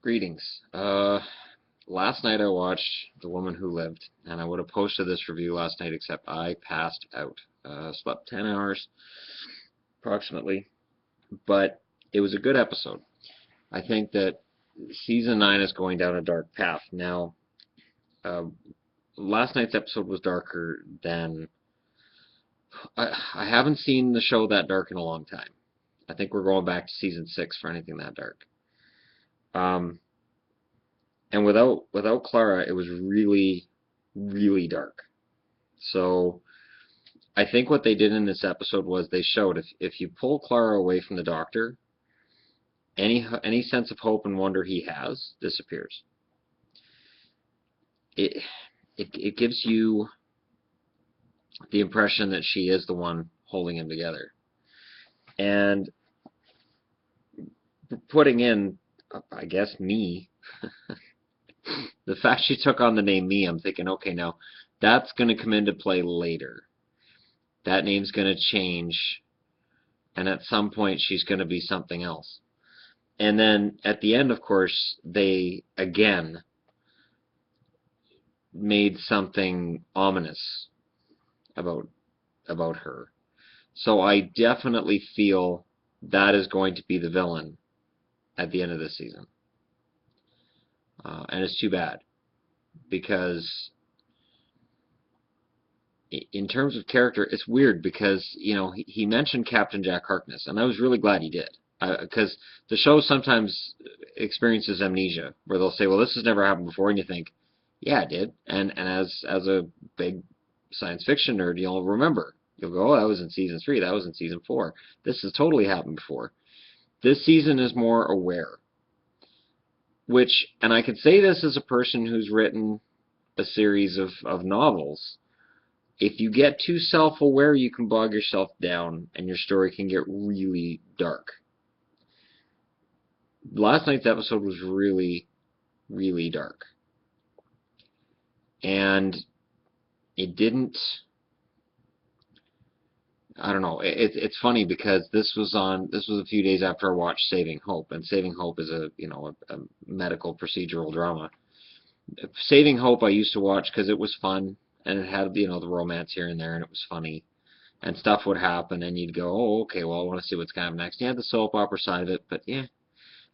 Greetings. Last night I watched The Woman Who Lived, and I would have posted this review last night, except I passed out. Slept 10 hours, approximately, but it was a good episode. I think that season 9 is going down a dark path. Now, uh, last night's episode was darker than. I haven't seen the show that dark in a long time. I think we're going back to season 6 for anything that dark. Um, and without Clara, it was really, really dark. So I think what they did in this episode was they showed if you pull Clara away from the doctor, any sense of hope and wonder he has disappears. It it gives you the impression that she is the one holding him together, and putting in, I guess, me. The fact she took on the name Me, I'm thinking, okay, now that's going to come into play later. That name's going to change, and at some point she's going to be something else. And then at the end, of course, they again made something ominous about her. So I definitely feel that is going to be the villain at the end of this season. And it's too bad because in terms of character, it's weird because, he mentioned Captain Jack Harkness, and I was really glad he did. Because the show sometimes experiences amnesia, where they'll say, well, this has never happened before, and you think, yeah, it did. And as a big science fiction nerd, you'll remember. You'll go, oh, that was in season 3, that was in season 4. This has totally happened before. This season is more aware. And I can say this as a person who's written a series of novels. If you get too self-aware, you can bog yourself down, and your story can get really dark. Last night's episode was really, really dark. And it didn't, I don't know, it's funny because this was a few days after I watched Saving Hope, and Saving Hope is a medical procedural drama. Saving Hope I used to watch because it was fun, and it had, the romance here and there, and it was funny. And stuff would happen, and you'd go, oh, okay, well, I want to see what's coming next. You had the soap opera side of it, but yeah.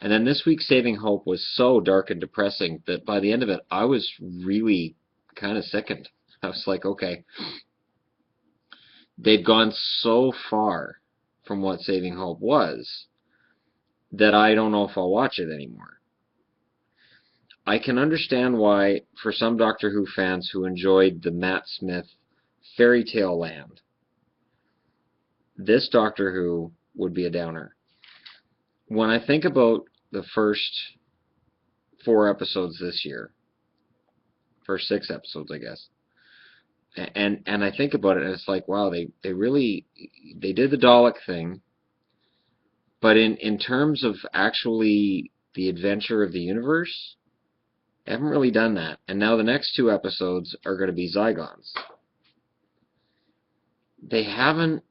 And then this week's Saving Hope was so dark and depressing that by the end of it, I was really kind of sickened. I was like, okay, they've gone so far from what Saving Hope was that I don't know if I'll watch it anymore. I can understand why, for some Doctor Who fans who enjoyed the Matt Smith fairy tale land, this Doctor Who would be a downer. When I think about the first 4 episodes this year, first 6 episodes, I guess, and I think about it, and it's like, wow, they did the Dalek thing, but in terms of actually the adventure of the universe, they haven't really done that. And now the next 2 episodes are going to be Zygons. They haven't.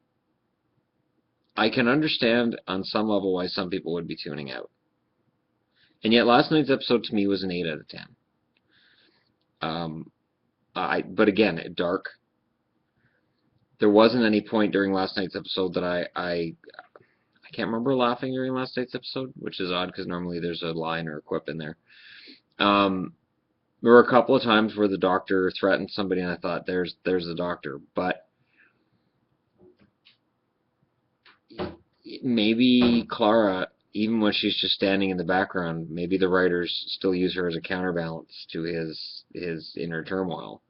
I can understand on some level why some people would be tuning out. And yet last night's episode to me was an 8 out of 10. But again, dark. There wasn't any point during last night's episode that I can't remember laughing during last night's episode, which is odd because normally there's a line or a quip in there. There were a couple of times where the doctor threatened somebody, and I thought, there's the doctor. But maybe Clara, even when she's just standing in the background, maybe the writers still use her as a counterbalance to his inner turmoil.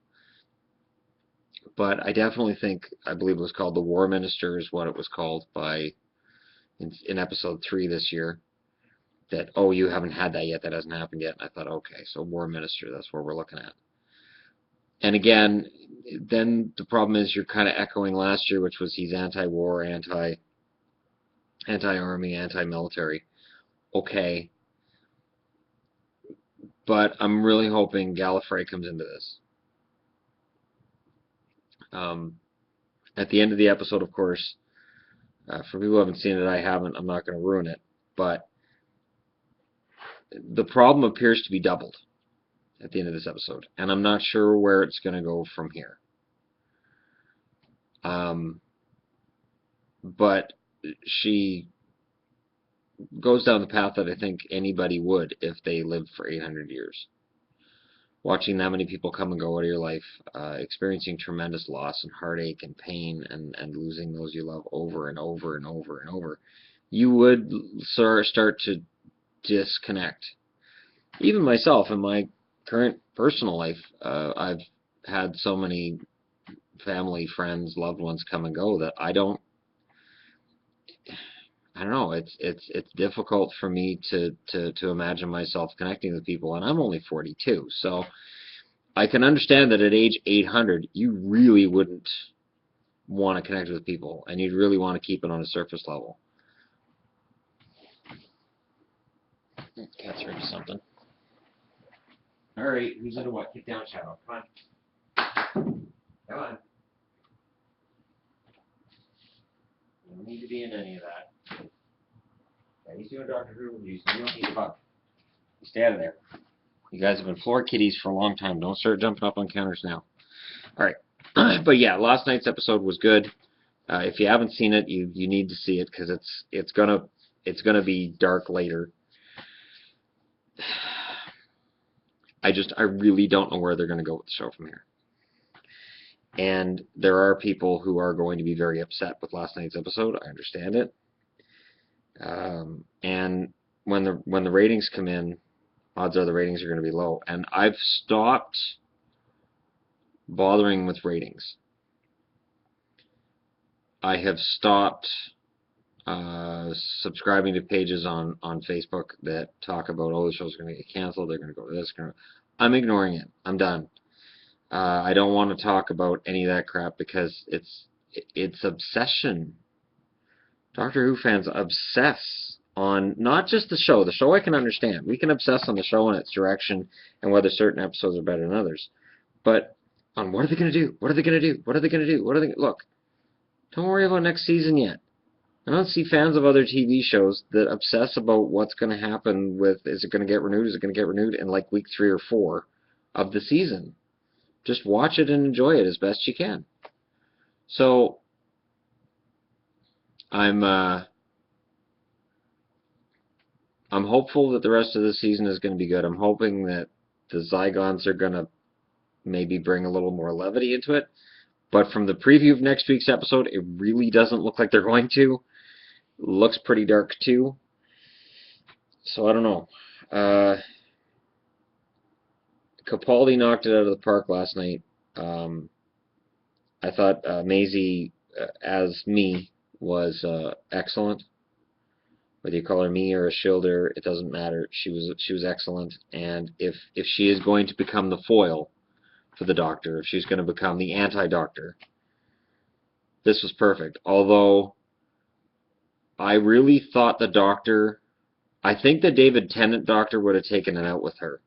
But I definitely think, I believe it was called The War Minister is what it was called in episode 3 this year, that, oh, you haven't had that yet, that hasn't happened yet. And I thought, okay, so War Minister, that's what we're looking at. And again, then the problem is you're kind of echoing last year, which was he's anti-war, anti-army, anti-military. Okay. But I'm really hoping Gallifrey comes into this. At the end of the episode, of course, for people who haven't seen it, I haven't, I'm not going to ruin it, but the problem appears to be doubled at the end of this episode, and I'm not sure where it's going to go from here. But she goes down the path that I think anybody would if they lived for 800 years. Watching that many people come and go out of your life, experiencing tremendous loss and heartache and pain, and losing those you love over and over and over and over, you would start to disconnect. Even myself, in my current personal life, I've had so many family, friends, loved ones come and go that I don't know. It's difficult for me to imagine myself connecting with people, and I'm only 42, so I can understand that at age 800, you really wouldn't want to connect with people, and you'd really want to keep it on a surface level. Cat's heard something. All right, who's into what? Get down, Shadow. Come on. Come on. You don't need to be in any of that. Yeah, he's doing Dr. Who reviews. You don't need to bug. You stay out of there. You guys have been floor kitties for a long time. Don't start jumping up on counters now. All right. But yeah, last night's episode was good. If you haven't seen it, you need to see it, because it's gonna be dark later. I really don't know where they're gonna go with the show from here. And there are people who are going to be very upset with last night's episode. I understand it. And when the ratings come in, odds are the ratings are going to be low. And I've stopped bothering with ratings. I have stopped subscribing to pages on Facebook that talk about, oh, the show's going to get canceled, they're going to go to this. I'm ignoring it. I'm done. I don't want to talk about any of that crap, because it's obsession. Doctor Who fans obsess on not just the show. The show I can understand. We can obsess on the show and its direction and whether certain episodes are better than others. But on what are they going to do? What are they going to do? What are they going to do? What are they? Look, don't worry about next season yet. I don't see fans of other TV shows that obsess about what's going to happen with, is it going to get renewed? Is it going to get renewed in like week 3 or 4 of the season? Just watch it and enjoy it as best you can. So I'm hopeful that the rest of the season is going to be good. I'm hoping that the Zygons are going to maybe bring a little more levity into it. But from the preview of next week's episode, it really doesn't look like they're going to. It looks pretty dark too. So I don't know. Capaldi knocked it out of the park last night. I thought Maisie, as me, was excellent. Whether you call her me or a Schilder, it doesn't matter. She was excellent. And if she is going to become the foil for the Doctor, if she's going to become the anti-Doctor, this was perfect. Although I really thought the Doctor, I think the David Tennant Doctor would have taken it out with her.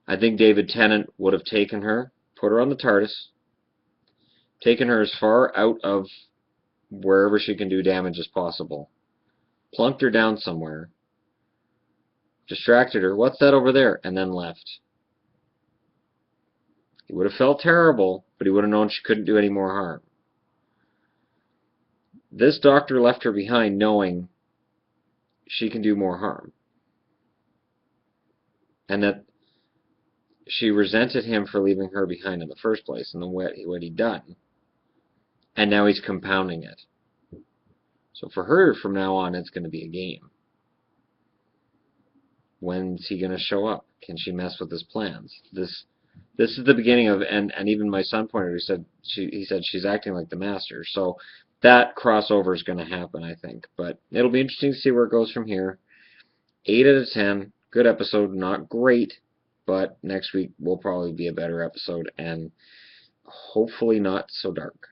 I think David Tennant would have taken her, put her on the TARDIS, taken her as far out of wherever she can do damage as possible, plunked her down somewhere, distracted her, what's that over there, and then left. He would have felt terrible, but he would have known she couldn't do any more harm. This Doctor left her behind knowing she can do more harm. And that she resented him for leaving her behind in the first place, and what he'd done. And now he's compounding it. So for her, from now on, it's going to be a game. When's he going to show up? Can she mess with his plans? This is the beginning of, and even my son pointed out, he said she's acting like the Master. So that crossover is going to happen, I think. But it'll be interesting to see where it goes from here. 8 out of 10. Good episode. Not great, but next week will probably be a better episode, and hopefully not so dark.